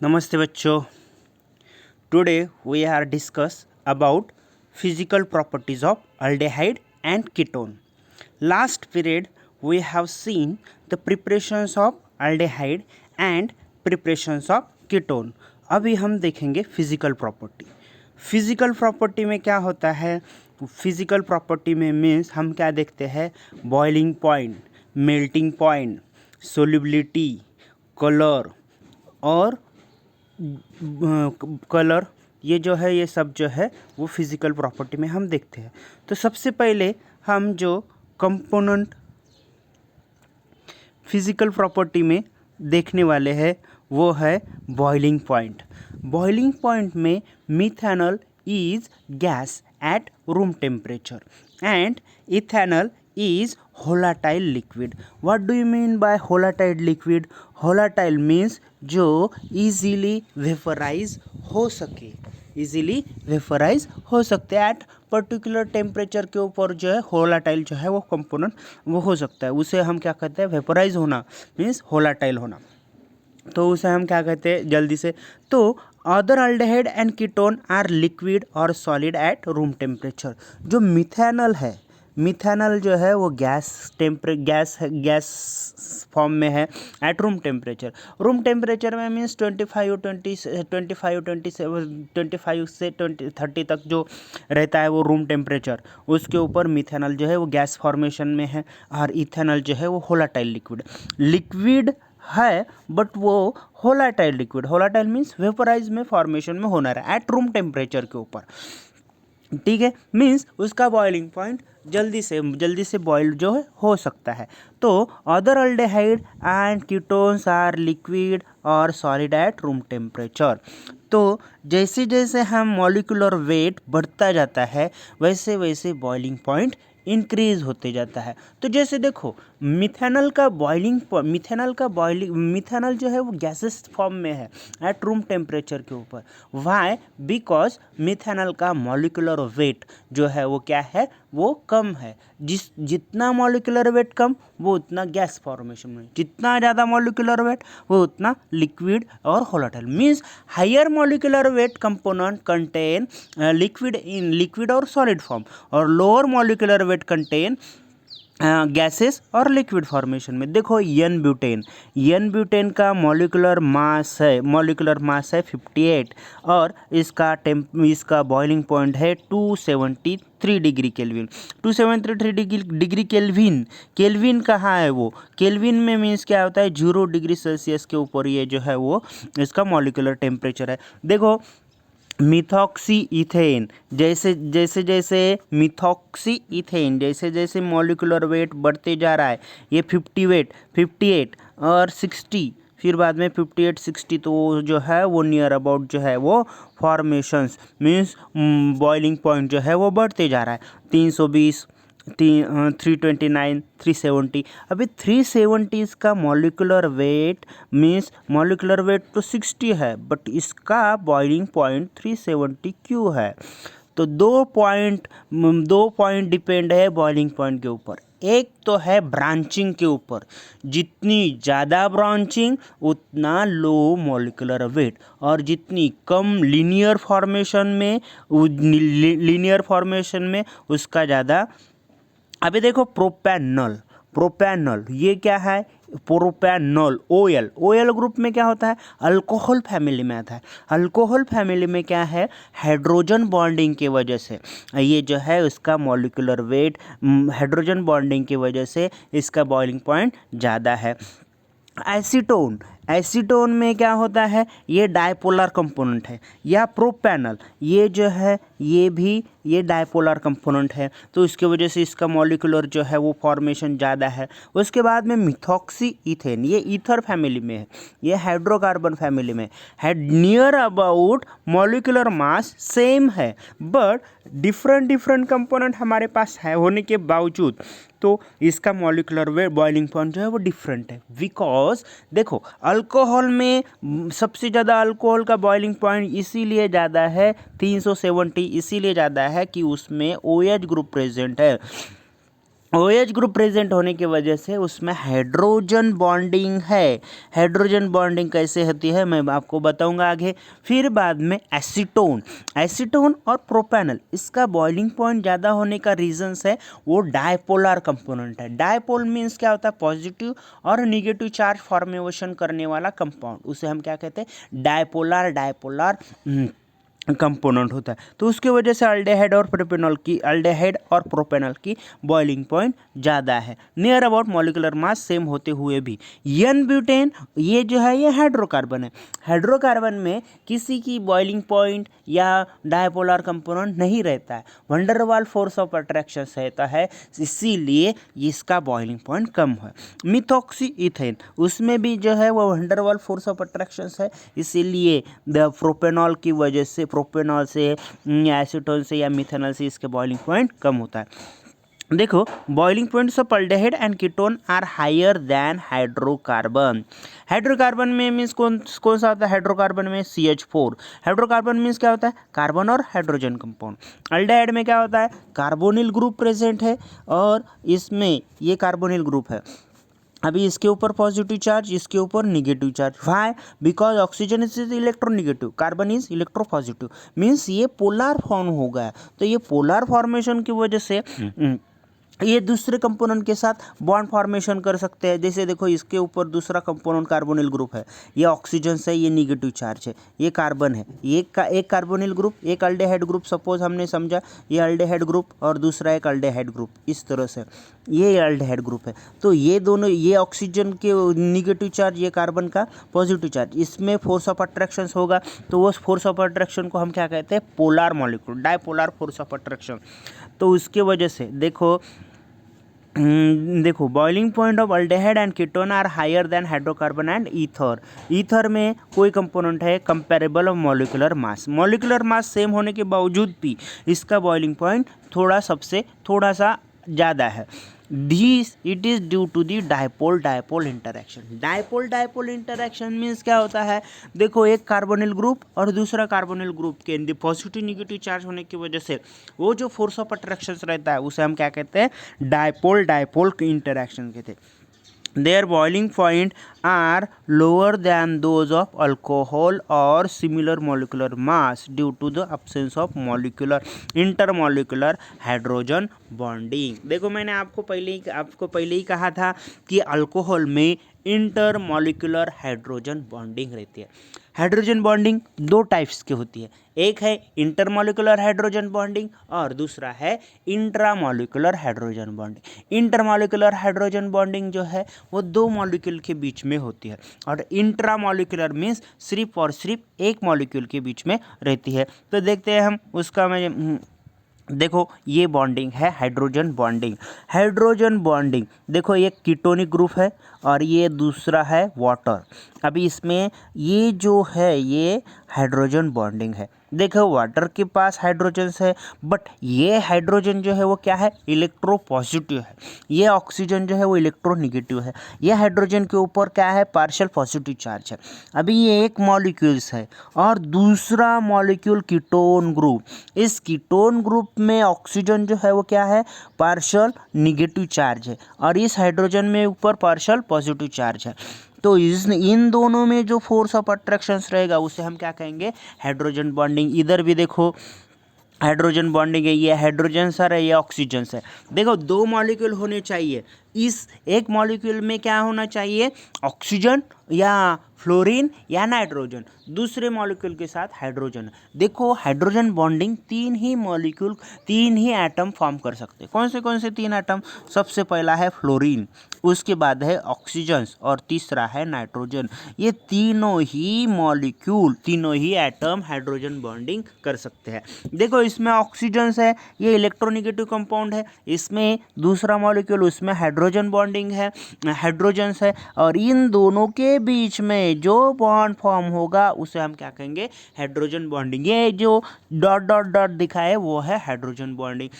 नमस्ते बच्चों। Today we are discuss about physical properties of aldehyde and ketone. Last period we have seen the preparations of aldehyde and preparations of ketone. अभी हम देखेंगे physical property. Physical property में क्या होता है? Physical property में मीन्स हम क्या देखते हैं? Boiling point, melting point, solubility, colour और कलर, ये जो है ये सब जो है वो फिज़िकल प्रॉपर्टी में हम देखते हैं। तो सबसे पहले हम जो कंपोनेंट फिज़िकल प्रॉपर्टी में देखने वाले हैं वो है बॉइलिंग पॉइंट। बॉइलिंग पॉइंट में methanol is gas at room temperature and ethanol is volatile liquid. What do you mean by volatile liquid? Volatile means जो easily vaporize हो सके, easily vaporize हो सकते हैं एट पर्टिकुलर टेम्परेचर के ऊपर जो है volatile जो है वो कंपोनेंट वो हो सकता है। उसे हम क्या कहते हैं? वेपोराइज होना मीन्स volatile होना। तो उसे हम क्या कहते हैं जल्दी से? तो other aldehyde and ketone are liquid और सॉलिड एट रूम टेम्परेचर। जो मिथेनॉल है, मिथेनॉल जो है वो गैस फॉर्म में है at room temperature. Room temperature में मीन्स 25 से 30 तक जो रहता है वो रूम टेम्परेचर, उसके ऊपर मिथेनॉल जो है वो गैस फॉर्मेशन में है और इथेनॉल जो है वो वोलेटाइल लिक्विड है, बट वो volatile liquid, volatile means vaporise में फॉर्मेशन में होना रहा एट रूम टेम्परेचर के ऊपर। ठीक है, मीन्स उसका बॉइलिंग पॉइंट जल्दी से बॉइल जो है हो सकता है। तो other aldehyde and ketones are liquid और सॉलिड एट रूम टेम्परेचर। तो जैसे जैसे हम मॉलिक्यूलर वेट बढ़ता जाता है वैसे वैसे बॉइलिंग पॉइंट इंक्रीज होते जाता है। तो जैसे देखो मिथेनॉल जो है वो गैसेस फॉर्म में है एट रूम टेम्परेचर के ऊपर। वाई? बिकॉज मिथेनॉल का मॉलिक्यूलर वेट जो है वो क्या है? वो कम है। जितना मॉलिक्यूलर वेट कम वो उतना गैस फॉर्मेशन में, जितना ज़्यादा मॉलिक्यूलर वेट वो उतना लिक्विड और volatile. Means higher molecular weight component contain liquid और सॉलिड फॉर्म और lower molecular weight contain gases और लिक्विड फॉर्मेशन में। देखो एन ब्यूटेन का मॉलिक्यूलर मास है 58 और इसका बॉइलिंग पॉइंट है 273 डिग्री केल्विन। 273 डिग्री केल्विन कहाँ है? वो केल्विन में मीन्स क्या होता है? 0 डिग्री सेल्सियस के ऊपर ये जो है वो इसका मॉलिक्यूलर टेम्परेचर है। देखो मिथॉक्सी इथेन जैसे जैसे मॉलिक्यूलर वेट बढ़ते जा रहा है, ये 58 और 60, फिर बाद में 58 60, तो वो जो है वो नियर अबाउट जो है वो फॉर्मेशंस मीन्स बॉइलिंग पॉइंट जो है वो बढ़ते जा रहा है। 320, 329, 370। अभी 370 इसका मॉलिक्यूलर वेट तो 60 है, बट इसका बॉइलिंग पॉइंट 370 क्यों है? तो दो पॉइंट डिपेंड है बॉइलिंग पॉइंट के ऊपर। एक तो है ब्रांचिंग के ऊपर, जितनी ज़्यादा ब्रांचिंग उतना लो मॉलिक्यूलर वेट, और जितनी कम लीनियर फॉर्मेशन में उसका ज़्यादा। अभी देखो प्रोपैनॉल ये क्या है? प्रोपैनॉल ओएल ग्रुप में क्या होता है? अल्कोहल फैमिली में आता है। अल्कोहल फैमिली में क्या है? हाइड्रोजन बॉन्डिंग की वजह से ये जो है उसका मॉलिक्यूलर वेट, हाइड्रोजन बॉन्डिंग की वजह से इसका बॉइलिंग पॉइंट ज़्यादा है। एसीटोन में क्या होता है? ये डायपोलर कंपोनेंट है। या प्रोपैनॉल ये जो है ये डायपोलर कंपोनेंट है, तो इसके वजह से इसका मॉलिक्यूलर जो है वो फॉर्मेशन ज़्यादा है। उसके बाद में मिथॉक्सी इथेन, ये ईथर फैमिली में है, ये हाइड्रोकार्बन फैमिली में है। Near about molecular mass same है, बट डिफरेंट कंपोनेंट हमारे पास है होने के बावजूद तो इसका मॉलिक्यूलर वेट बॉइलिंग पॉइंट जो है वो डिफरेंट है। बिकॉज देखो अल्कोहल में सबसे ज़्यादा अल्कोहल का बॉइलिंग पॉइंट इसीलिए ज़्यादा है 370, इसीलिए ज़्यादा है कि उसमें OH ग्रुप प्रेजेंट है। OH ग्रुप प्रेजेंट होने की वजह से उसमें हाइड्रोजन बॉन्डिंग है। हाइड्रोजन बॉन्डिंग कैसे होती है मैं आपको बताऊंगा आगे। फिर बाद में एसीटोन, एसीटोन और प्रोपेनल, इसका बॉइलिंग पॉइंट ज़्यादा होने का रीजंस है वो डायपोलर कंपोनेंट है। डायपोल मीन्स क्या होता है, पॉजिटिव और निगेटिव चार्ज फॉर्मेशन करने वाला कंपाउंड, उसे हम क्या कहते हैं, डायपोलर, डायपोलर कंपोनेंट होता है। तो उसके वजह से अल्डेहाइड और प्रोपेनॉल की, अल्डेहाइड और प्रोपेनॉल की बॉइलिंग पॉइंट ज़्यादा है, near about molecular mass same होते हुए भी। एन ब्यूटेन, ये जो है ये हाइड्रोकार्बन है। हाइड्रोकार्बन में किसी की बॉइलिंग पॉइंट या डायपोलर कंपोनेंट नहीं रहता है, वंडरवाल फोर्स ऑफ अट्रैक्शन रहता है, इसीलिए इसका बॉइलिंग पॉइंट कम है। मिथॉक्सी इथेन, उसमें भी जो है वो वंडरवाल फोर्स ऑफ अट्रैक्शन है, इसीलिए द प्रोपेनॉल की वजह से, प्रोपेनॉल से, एसीटोन से या मिथेनॉल से इसके बॉइलिंग पॉइंट कम होता है। देखो boiling points of aldehyde and ketone are higher than hydrocarbon. Hydrocarbon में मीन्स कौन कौन सा होता है, हाइड्रोकार्बन में CH4। हाइड्रोकार्बन मीन्स क्या होता है, कार्बन और हाइड्रोजन कंपाउंड। अल्डेहाइड में क्या होता है, कार्बोनिल ग्रुप प्रेजेंट है और इसमें ये कार्बोनिल ग्रुप है। अभी इसके ऊपर पॉजिटिव चार्ज, इसके ऊपर negative charge. Why, because oxygen is electronegative, carbon is electropositive, means ये पोलर फॉर्म हो गया। तो ये पोलर फॉर्मेशन की वजह से ये दूसरे कंपोनेंट के साथ बॉन्ड फॉर्मेशन कर सकते हैं। जैसे देखो इसके ऊपर दूसरा कंपोनेंट कार्बोनिल ग्रुप है, ये ऑक्सीजन से, ये निगेटिव चार्ज है, ये कार्बन है, ये एक कार्बोनिल ग्रुप, एक अल्डेहाइड ग्रुप, सपोज हमने समझा ये अल्डेहाइड ग्रुप और दूसरा एक अल्डेहाइड ग्रुप, इस तरह से ये अल्डेहाइड ग्रुप है। तो ये दोनों, ये ऑक्सीजन के निगेटिव चार्ज, ये कार्बन का पॉजिटिव चार्ज, इसमें फोर्स ऑफ अट्रैक्शन होगा। तो उस फोर्स ऑफ अट्रैक्शन को हम क्या कहते हैं, polar molecule, dipolar force of attraction. तो उसके वजह से देखो boiling point of aldehyde and ketone are higher than hydrocarbon and ether. Ether में कोई कंपोनेंट है comparable of molecular mass, molecular mass same होने के बावजूद भी इसका बॉइलिंग पॉइंट सबसे थोड़ा सा ज़्यादा है। This it is due to the dipole dipole interaction. Dipole dipole interaction means क्या होता है, देखो एक कार्बोनिल ग्रुप और दूसरा कार्बोनिल ग्रुप के पॉजिटिव निगेटिव चार्ज होने की वजह से वो जो फोर्स ऑफ अट्रैक्शन रहता है उसे हम क्या कहते हैं, डायपोल डायपोल इंटरेक्शन कहते हैं। Their boiling point are lower than those of alcohol or similar molecular mass due to the absence of molecular intermolecular hydrogen bonding। देखो मैंने आपको पहले ही कहा था कि अल्कोहल में इंटरमॉलिक्यूलर हाइड्रोजन बॉन्डिंग रहती है। हाइड्रोजन बॉन्डिंग दो टाइप्स की होती है, एक है इंटरमॉलिक्यूलर हाइड्रोजन बॉन्डिंग और दूसरा है intramolecular hydrogen bonding. Intermolecular hydrogen bonding जो है वो दो मॉलिक्यूल के बीच में होती है और इंट्रामॉलिक्यूलर मीन्स सिर्फ और सिर्फ एक मॉलिक्यूल के बीच में रहती है। तो देखते हैं हम उसका, मैं देखो ये बॉन्डिंग है हाइड्रोजन बॉन्डिंग। हाइड्रोजन बॉन्डिंग देखो ये कीटोनिक ग्रुप है और ये दूसरा है वाटर। अभी इसमें ये जो है ये हाइड्रोजन बॉन्डिंग है। देखो वाटर के पास हाइड्रोजन है बट ये हाइड्रोजन जो है वो क्या है, इलेक्ट्रो पॉजिटिव है, ये ऑक्सीजन जो है वो इलेक्ट्रो निगेटिव है। ये हाइड्रोजन के ऊपर क्या है, पार्शियल पॉजिटिव चार्ज है। अभी ये एक मॉलिक्यूल्स है और दूसरा मॉलिक्यूल कीटोन ग्रुप, इस कीटोन ग्रुप में ऑक्सीजन जो है वो क्या है, पार्शियल निगेटिव चार्ज है और इस हाइड्रोजन में ऊपर पार्शियल पॉजिटिव चार्ज है। तो इन दोनों में जो फोर्स ऑफ अट्रैक्शन रहेगा उसे हम क्या कहेंगे, हाइड्रोजन बॉन्डिंग। इधर भी देखो हाइड्रोजन बॉन्डिंग है, ये हाइड्रोजन सर है, ये ऑक्सीजन है। देखो दो मॉलिक्यूल होने चाहिए, इस एक मॉलिक्यूल में क्या होना चाहिए, ऑक्सीजन या फ्लोरीन या नाइट्रोजन, दूसरे मॉलिक्यूल के साथ हाइड्रोजन। देखो हाइड्रोजन बॉन्डिंग तीन ही मॉलिक्यूल, तीन ही एटम फॉर्म कर सकते हैं। कौन से तीन एटम, सबसे पहला है फ्लोरीन, उसके बाद है ऑक्सीजन और तीसरा है नाइट्रोजन। ये तीनों ही मॉलिक्यूल, तीनों ही एटम हाइड्रोजन बॉन्डिंग कर सकते हैं। देखो इसमें ऑक्सीजन है, ये इलेक्ट्रोनिगेटिव कंपाउंड है, इसमें दूसरा मॉलिक्यूल उसमें हाइड्रोजन बॉन्डिंग है, हाइड्रोजन है, और इन दोनों के बीच में जो बॉन्ड फॉर्म होगा उसे हम क्या कहेंगे, हाइड्रोजन बॉन्डिंग। ये जो डॉट डॉट डॉट दिखा है वो है हाइड्रोजन बॉन्डिंग।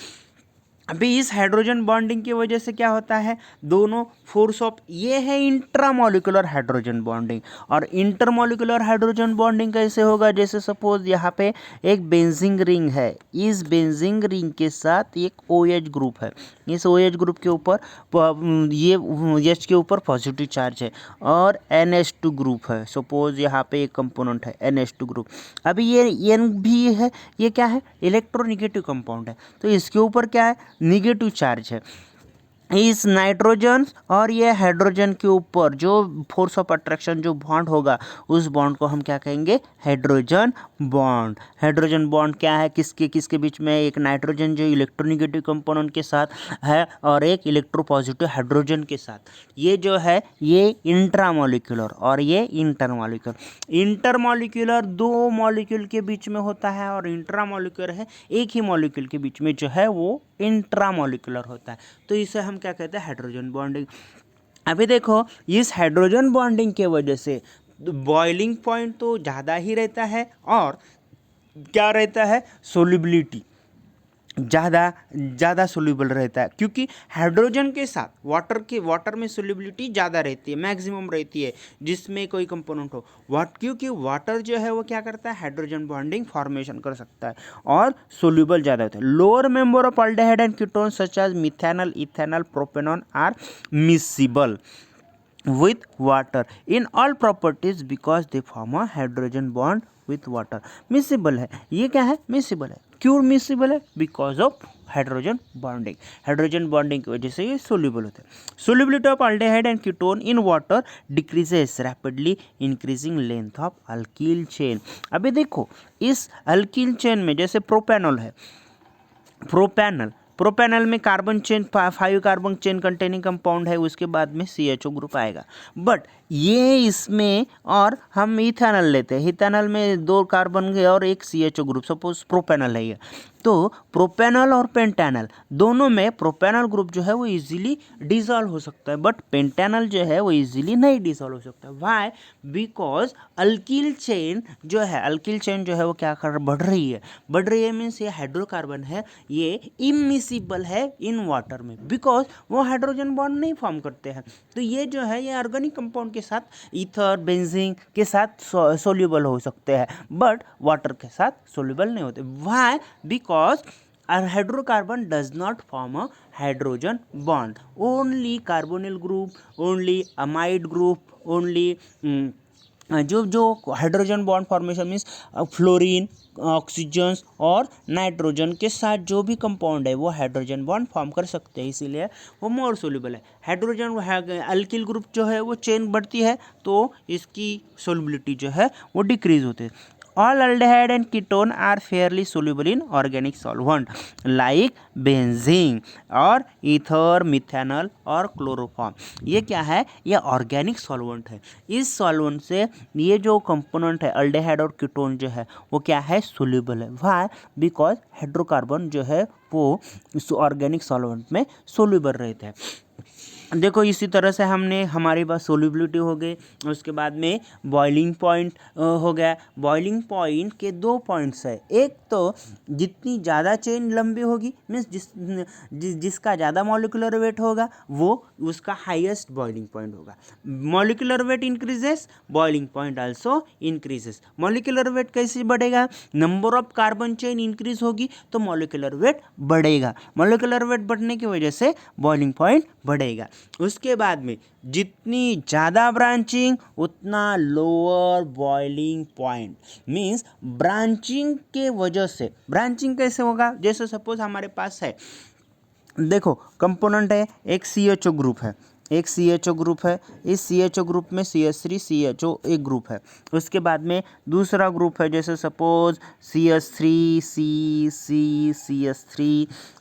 अभी इस हाइड्रोजन बॉन्डिंग की वजह से क्या होता है, दोनों फोर्स ऑफ, ये है इंट्रामोलिकुलर हाइड्रोजन बॉन्डिंग। और इंटरमोलिकुलर हाइड्रोजन बॉन्डिंग कैसे होगा, जैसे सपोज यहाँ पे एक बेंजीन रिंग है, इस बेंजीन रिंग के साथ एक OH ग्रुप है, इस OH ग्रुप के ऊपर ये H के ऊपर पॉजिटिव चार्ज है और NH2 ग्रुप है, सपोज यहाँ पे एक कंपोनेंट है NH2 ग्रुप। अभी ये N भी है, ये क्या है, इलेक्ट्रोनिगेटिव कंपाउंड है, तो इसके ऊपर क्या है, निगेटिव चार्ज है। इस नाइट्रोजन और ये हाइड्रोजन के ऊपर जो फोर्स ऑफ अट्रैक्शन जो बॉन्ड होगा, उस बॉन्ड को हम क्या कहेंगे, हाइड्रोजन बॉन्ड। हाइड्रोजन बॉन्ड क्या है, किसके किसके बीच में, एक नाइट्रोजन जो इलेक्ट्रोनिगेटिव कंपोनेंट के साथ है और एक इलेक्ट्रोपॉजिटिव हाइड्रोजन के साथ। ये जो है ये इंट्रामोलिकुलर और ये इंटरमोलिकुलर। इंटरमोलिकुलर दो मॉलिक्यूल के बीच में होता है और इंट्रामोलिकुलर है एक ही मॉलिक्यूल के बीच में जो है वो इंट्रामोलिकुलर होता है। तो इसे हम क्या कहते हैं, हाइड्रोजन बॉन्डिंग। अभी देखो इस हाइड्रोजन बॉन्डिंग के वजह से बॉइलिंग पॉइंट तो ज़्यादा ही रहता है और क्या रहता है, सोल्युबिलिटी ज़्यादा सोल्यूबल रहता है, क्योंकि हाइड्रोजन के साथ वाटर में सोल्यूबिलिटी ज़्यादा रहती है, मैक्सिमम रहती है जिसमें कोई कंपोनेंट हो क्योंकि वाटर जो है वो क्या करता है, हाइड्रोजन बॉन्डिंग फॉर्मेशन कर सकता है और सोल्यूबल ज़्यादा होता है। Lower member of aldehyde and ketone such as methanol, ethanol, propanone are miscible with water in all properties because they form a hydrogen bond with water। miscible है, ये क्या है, miscible है, क्यों miscible है, because of hydrogen bonding. Hydrogen bonding की वजह से ये सोल्यूबल होते हैं। Solubility of aldehyde and ketone in water decreases rapidly increasing length of alkyl chain. अभी देखो इस अल्कील चेन में जैसे प्रोपेनॉल है, प्रोपेनल में carbon chain 5 carbon chain containing compound है, उसके बाद में CHO ग्रुप आएगा। बट ये इसमें और हम इथेनॉल लेते हैं, इथेनॉल में 2 कार्बन और एक CHO ग्रुप, सपोज प्रोपेनल है ये। तो प्रोपेनल और पेंटेनल दोनों में प्रोपेनल ग्रुप जो है वो इजीली डिसॉल्व हो सकता है, बट पेंटेनल जो है वो इजीली नहीं डिसॉल्व हो सकता। व्हाई, बिकॉज अल्कील चेन जो है वो क्या कर बढ़ रही है मीन्स ये हाइड्रोकार्बन है, ये इमिसिबल है इन वाटर में, बिकॉज वो हाइड्रोजन बॉन्ड नहीं फॉर्म करते हैं। तो ये जो है ये ऑर्गेनिक कंपाउंड के साथ ईथर बेंजीन के साथ सोल्यूबल हो सकते हैं, बट वाटर के साथ सोल्यूबल नहीं होते। Why, because hydrocarbon does not form a hydrogen bond, only carbonyl group, only amide group, only जो hydrogen bond formation means fluorine, oxygen और नाइट्रोजन के साथ जो भी कंपाउंड है वो हाइड्रोजन बॉन्ड फॉर्म कर सकते हैं, इसीलिए वो मोर सोल्यूबल है। हाइड्रोजन अल्किल ग्रुप जो है वो चेन बढ़ती है तो इसकी सोल्युबिलिटी जो है वो डिक्रीज होती है। All aldehyde and ketone are fairly soluble in organic solvent like benzene और ether, methanol और क्लोरोफॉर्म। ये क्या है, ये ऑर्गेनिक सॉल्वेंट है। इस सॉल्वेंट से ये जो कंपोनेंट है अल्डेहाइड और कीटोन जो है वो क्या है, सोल्यूबल है। व्हाई, बिकॉज हाइड्रोकार्बन जो है वो ऑर्गेनिक सॉल्वेंट में सोल्यूबल रहता है। देखो इसी तरह से हमने हमारे पास सोल्यूबिलिटी हो गई, उसके बाद में बॉइलिंग पॉइंट हो गया। बॉइलिंग पॉइंट के 2 पॉइंट्स है, एक तो जितनी ज़्यादा चेन लंबी होगी मीन्स जिसका ज़्यादा मॉलिक्यूलर वेट होगा वो उसका हाईएस्ट बॉइलिंग पॉइंट होगा। Molecular weight increases, boiling point also increases. Molecular weight कैसे बढ़ेगा, number of carbon chain increase होगी तो मॉलिक्यूलर वेट बढ़ेगा, मॉलिक्यूलर वेट बढ़ने की वजह से बॉइलिंग पॉइंट बढ़ेगा। उसके बाद में जितनी ज़्यादा ब्रांचिंग उतना lower boiling point, means branching के वजह से। ब्रांचिंग कैसे होगा, जैसे सपोज हमारे पास है, देखो कंपोनेंट है, एक CHO ग्रुप है, इस CHO ग्रुप में CH3 CHO एक ग्रुप है। उसके बाद में दूसरा ग्रुप है, जैसे सपोज CH3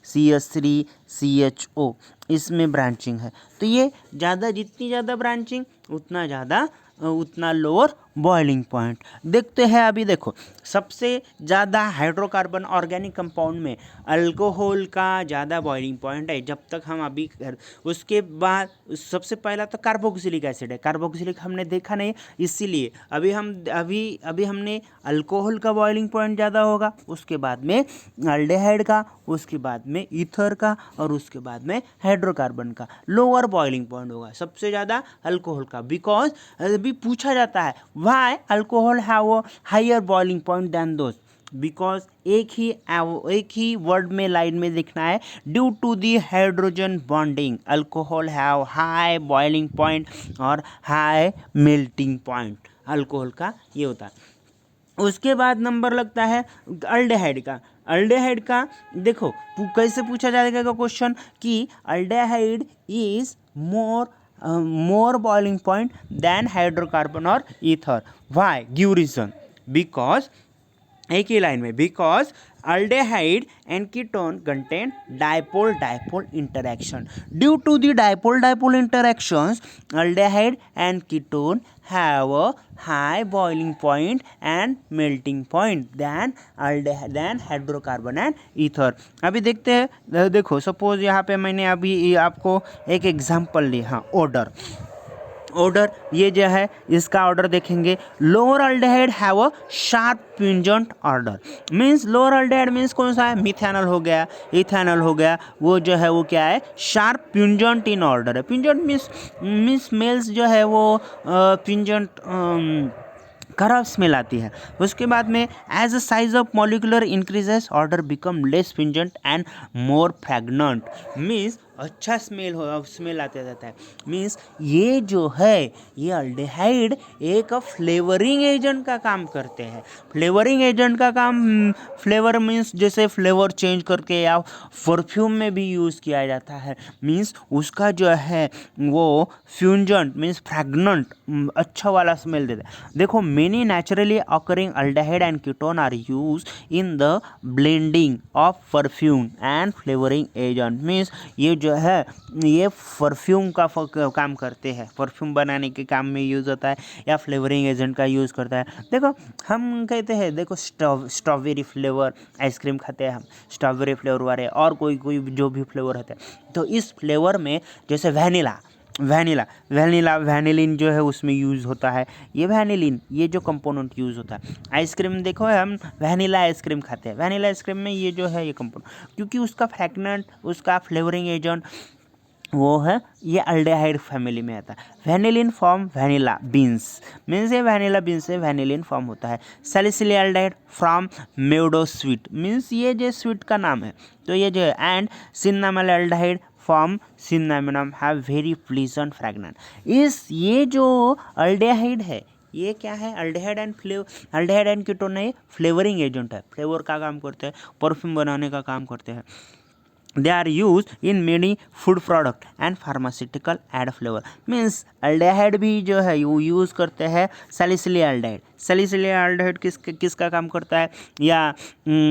CH3 CHO, इसमें ब्रांचिंग है। तो ये जितनी ज़्यादा ब्रांचिंग उतना लोअर बॉइलिंग पॉइंट। देखते हैं अभी देखो, सबसे ज़्यादा हाइड्रोकार्बन ऑर्गेनिक कंपाउंड में अल्कोहल का ज़्यादा बॉइलिंग पॉइंट है। जब तक हम अभी उसके बाद सबसे पहला तो कार्बोक्सिलिक एसिड है। कार्बोक्सिलिक हमने देखा नहीं, इसीलिए अभी हमने अल्कोहल का बॉइलिंग पॉइंट ज़्यादा होगा, उसके बाद में अल्डेहाइड का, उसके बाद में ईथर का, और उसके बाद में हाइड्रोकार्बन का लोअर बॉइलिंग पॉइंट होगा। सबसे ज़्यादा अल्कोहल का, बिकॉज अभी पूछा जाता है why alcohol have a higher boiling point than those, because एक ही वर्ड में लाइन में लिखना है, due to the hydrogen bonding alcohol have high boiling point और हाई मेल्टिंग पॉइंट। अल्कोहल का ये होता है। उसके बाद नंबर लगता है अल्डेहाइड का। अल्डेहाइड का देखो कैसे पूछा जाएगा क्वेश्चन कि aldehyde is more boiling point than hydrocarbon और ether, why, give reason. Because एक ही लाइन में, because aldehyde and ketone contain dipole-dipole interaction. Due to the dipole-dipole interactions, aldehyde and ketone have a high boiling point and melting point than hydrocarbon and ether. अभी देखते हैं, देखो suppose यहाँ पे मैंने अभी आपको एक एग्जांपल ली, हाँ, ऑर्डर ये जो है इसका ऑर्डर देखेंगे। Lower aldehyde have a sharp pungent odour, means lower aldehyde means कौन सा है, मिथेनॉल हो गया, इथेनॉल हो गया, वो जो है वो क्या है, शार्प प्यूंजेंट इन ऑर्डर है। प्यूंजेंट मींस स्मेल्स जो है वो प्यूंजेंट खराब स्मेल आती है। उसके बाद में as a size of molecular increases odour become less pungent and more fragrant, means अच्छा स्मेल आते जाता है। मीन्स ये जो है ये अल्डेहाइड एक फ्लेवरिंग एजेंट का काम करते हैं। फ्लेवरिंग एजेंट का काम, फ्लेवर मीन्स जैसे फ्लेवर चेंज करके या परफ्यूम में भी यूज़ किया जाता है। मीन्स उसका जो है वो फ्यूंजेंट मीन्स फ्रेगनेंट अच्छा वाला स्मेल देता है। देखो many naturally occurring aldehyde and ketone are use in the blending of perfume and flavouring agent, means ये जो है ये परफ्यूम का काम करते हैं, परफ्यूम बनाने के काम में यूज़ होता है या फ्लेवरिंग एजेंट का यूज़ करता है। देखो हम कहते हैं, देखो स्ट्रॉबेरी फ्लेवर आइसक्रीम खाते हैं हम, स्ट्रॉबेरी फ्लेवर वाले और कोई जो भी फ्लेवर होता है, तो इस फ्लेवर में जैसे वैनिलिन जो है उसमें यूज़ होता है। ये वैनिलिन ये जो कंपोनेंट यूज़ होता है, आइसक्रीम देखो हम वैनिला आइसक्रीम खाते हैं, वैनिला आइसक्रीम में ये जो है ये कंपोनेंट, क्योंकि उसका फ्रेगनेंट उसका फ्लेवरिंग एजेंट वो है ये अल्डेहाइड फैमिली में आता है। Vanillin form vanilla beans, means ये वैनिला बीन्स से वैनिलिन फॉर्म होता है। सैलिसिलियल्डेहाइड फ्रॉम मेडो स्वीट, मीन्स ये जो स्वीट का नाम है, तो ये जो है, and cinnamaldehyde from cinnamomum have very pleasant fragrance. ये जो अल्डेहाइड है ये क्या है, अल्डेहाइड एंड कीटोन है, फ्लेवरिंग एजेंट है, फ्लेवर का काम करते हैं, परफ्यूम बनाने का काम करते हैं। They are used in many food product and pharmaceutical add flavor, means aldehyde भी जो है वो यूज़ करते हैं सैलिसिलियल्डेहाइड। सैलिसिलियल्डेहाइड किसका काम करता है, या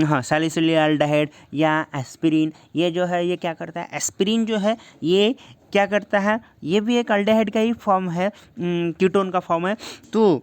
हाँ सैलिसिलियल्डेहाइड या एस्पिरिन, ये जो है ये क्या करता है, एस्पिरिन जो है ये क्या करता है, ये भी एक अल्डेहाइड का ही फॉर्म है, कीटोन का फॉर्म है। तो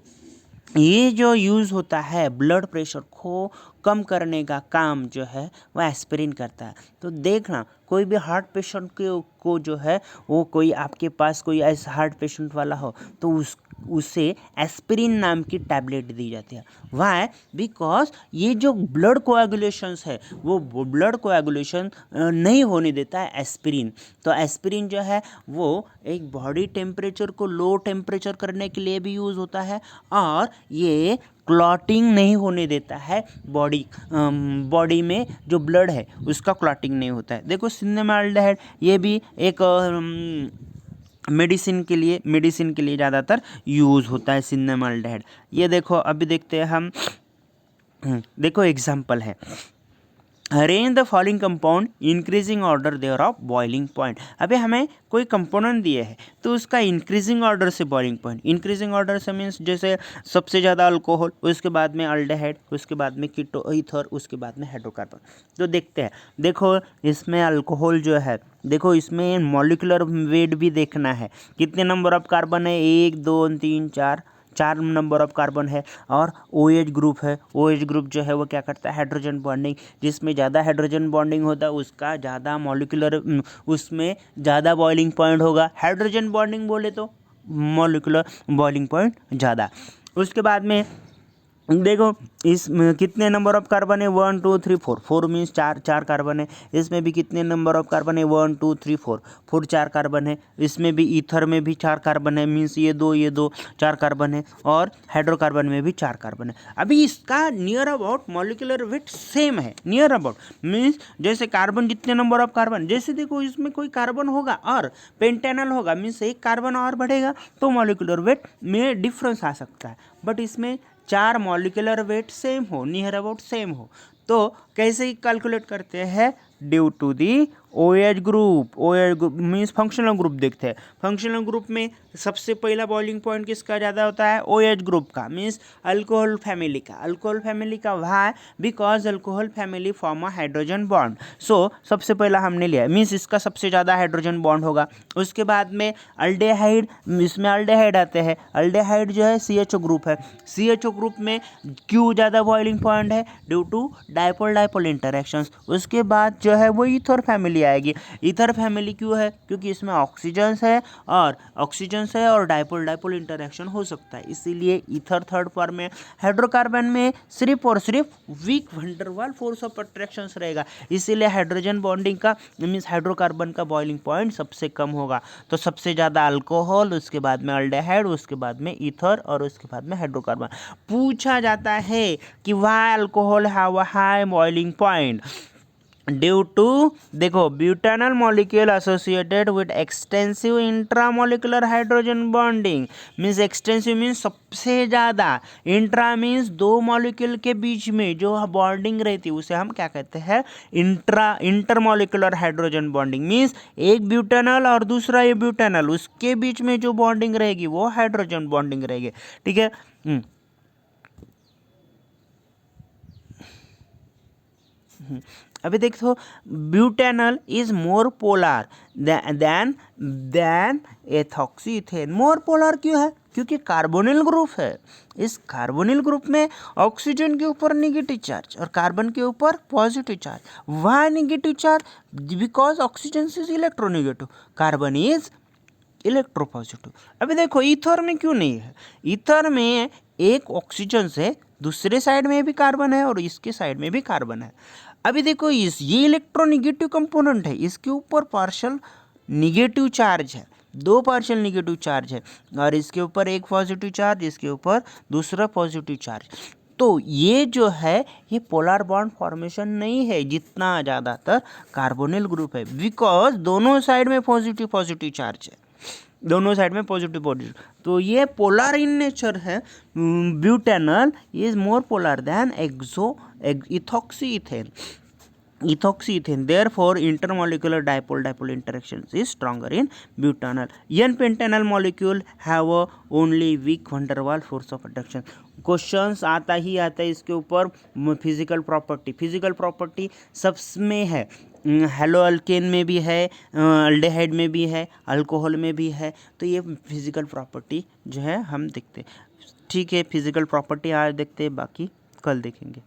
ये जो यूज़ होता है ब्लड प्रेशर को कम करने का काम जो है वह एस्पिरिन करता है। तो देखना कोई भी हार्ट पेशेंट को जो है वो कोई आपके पास कोई ऐसा हार्ट पेशेंट वाला हो तो उसे एस्पिरिन नाम की टैबलेट दी जाती है। वाई, बिकॉज ये जो ब्लड कोएगुलेशंस है वो ब्लड कोएगुलेशन नहीं होने देता है एस्पिरिन। तो एस्पिरिन जो है वो एक बॉडी टेम्परेचर को लो टेम्परेचर करने के लिए भी यूज़ होता है, और ये क्लॉटिंग नहीं होने देता है, बॉडी में जो ब्लड है उसका क्लॉटिंग नहीं होता है। देखो सिनेमाल्डेहाइड ये भी एक मेडिसिन के लिए ज़्यादातर यूज़ होता है सिनेमाल्डेहाइड। ये देखो अभी देखते हैं हम, देखो एग्जांपल है, arrange the following compound increasing order their of boiling point. अभी हमें कोई कंपोनेंट दिए है तो उसका इंक्रीजिंग ऑर्डर से बॉइलिंग पॉइंट, इंक्रीजिंग ऑर्डर से मीन्स जैसे सबसे ज़्यादा अल्कोहल, उसके बाद में अल्डेहाइड, उसके बाद में ईथर, उसके बाद में हाइड्रोकार्बन। तो देखते हैं, देखो इसमें अल्कोहल जो है, देखो इसमें मॉलिक्यूलर वेट भी देखना है, कितने नंबर ऑफ कार्बन है, 1 2 3 4 4 नंबर ऑफ कार्बन है। और OH ग्रुप है, OH ग्रुप जो है वो क्या करता है, हाइड्रोजन बॉन्डिंग, जिसमें ज़्यादा हाइड्रोजन बॉन्डिंग होता है उसका ज़्यादा मॉलिक्यूलर, उसमें ज़्यादा बॉइलिंग पॉइंट होगा। हाइड्रोजन बॉन्डिंग बोले तो मॉलिक्यूलर बॉइलिंग पॉइंट ज़्यादा। उसके बाद में देखो इसमें कितने नंबर ऑफ कार्बन है, 1 2 3 4, 4 मीन्स 4 कार्बन है। इसमें भी कितने नंबर ऑफ कार्बन है, 1 2 3 4 4 कार्बन है। इसमें भी ईथर में भी 4 कार्बन है, मीन्स ये दो 4 कार्बन है। और हाइड्रोकार्बन में भी 4 कार्बन है। अभी इसका near about molecular weight same है। नियर अबाउट मीन्स जैसे कार्बन जितने नंबर ऑफ कार्बन, जैसे देखो इसमें कोई कार्बन होगा और पेंटेनल होगा, मीन्स एक कार्बन और बढ़ेगा तो मॉलिक्यूलर वेट में डिफरेंस आ सकता है। बट इसमें 4 मॉलिक्यूलर वेट सेम हो, नियर अबाउट सेम हो, तो कैसे कैलकुलेट करते हैं, due to the OH group. OH group means functional group देखते हैं। फंक्शनल ग्रुप में सबसे पहला बॉइलिंग पॉइंट किसका ज़्यादा होता है, OH ग्रुप का, मीन्स अल्कोहल फैमिली का। अल्कोहल फैमिली का why, because alcohol family form a hydrogen bond. So सबसे पहला हमने लिया, मीन्स इसका सबसे ज़्यादा हाइड्रोजन बॉन्ड होगा। उसके बाद में अल्डेहाइड, इसमें अल्डेहाइड आते हैं। अल्डेहाइड जो है CHO ग्रुप है। CHO ग्रुप में क्यों ज़्यादा बॉइलिंग पॉइंट है, due to dipole dipole interactions. उसके बाद जो है वो ईथर फैमिली आएगी। ईथर फैमिली क्यों है, क्योंकि इसमें ऑक्सीजन्स है और डाइपोल डाइपोल इंटरेक्शन हो सकता है, इसीलिए ईथर थर्ड फॉर्म में। हाइड्रोकार्बन में सिर्फ और सिर्फ weak van der Waal force of attraction रहेगा, इसीलिए हाइड्रोजन बॉन्डिंग का मीन्स हाइड्रोकार्बन का बॉइलिंग पॉइंट सबसे कम होगा। तो सबसे ज़्यादा अल्कोहल, उसके बाद में अल्डेहाइड, उसके बाद में ईथर और उसके बाद में हाइड्रोकार्बन। पूछा जाता है कि why alcohol have a high boiling point, due to देखो butanal molecule associated with extensive intramolecular hydrogen bonding. Means extensive means सबसे ज़्यादा, इंट्रा मीन्स दो मॉलिक्यूल के बीच में जो बॉन्डिंग रहती है उसे हम क्या कहते हैं, इंटरमोलिकुलर हाइड्रोजन बॉन्डिंग। मीन्स एक ब्यूटानल और दूसरा ये ब्यूटानल, उसके बीच में जो बॉन्डिंग रहेगी वो हाइड्रोजन बॉन्डिंग रहेगी। ठीक है। अभी देखो butanal is more polar than ethoxyethane. More polar क्यों है, क्योंकि कार्बोनिल ग्रुप है। इस कार्बोनिल ग्रुप में ऑक्सीजन के ऊपर नेगेटिव चार्ज और कार्बन के ऊपर positive charge. Why negative charge, because oxygen is electronegative, carbon is electropositive. अभी देखो ईथर में क्यों नहीं है, ईथर में एक ऑक्सीजन से दूसरे साइड में भी कार्बन है और इसके साइड में भी कार्बन है। अभी देखो ये इलेक्ट्रोनेगेटिव कंपोनेंट है, इसके ऊपर पार्शियल निगेटिव चार्ज है, 2 पार्शियल निगेटिव चार्ज है, और इसके ऊपर एक पॉजिटिव चार्ज, इसके ऊपर दूसरा पॉजिटिव चार्ज। तो ये जो है ये पोलर बॉन्ड फॉर्मेशन नहीं है जितना ज़्यादातर कार्बोनिल ग्रुप है, बिकॉज दोनों साइड में पॉजिटिव चार्ज है, दोनों साइड में पॉजिटिव। तो ये पोलर इन नेचर है। Butanal is more polar than ethoxyethane, therefore intermolecular dipole interactions is stronger in butanol. N-pentanol molecule have only weak van der Waals force of attraction. Questions आता है इसके ऊपर। Physical property सबमें है, hello alkane में भी है, अल्डेहाइड में भी है, अल्कोहल में भी है। तो ये फिजिकल प्रॉपर्टी जो है हम देखते हैं। ठीक है, फिजिकल प्रॉपर्टी आज देखते हैं, बाकी कल देखेंगे।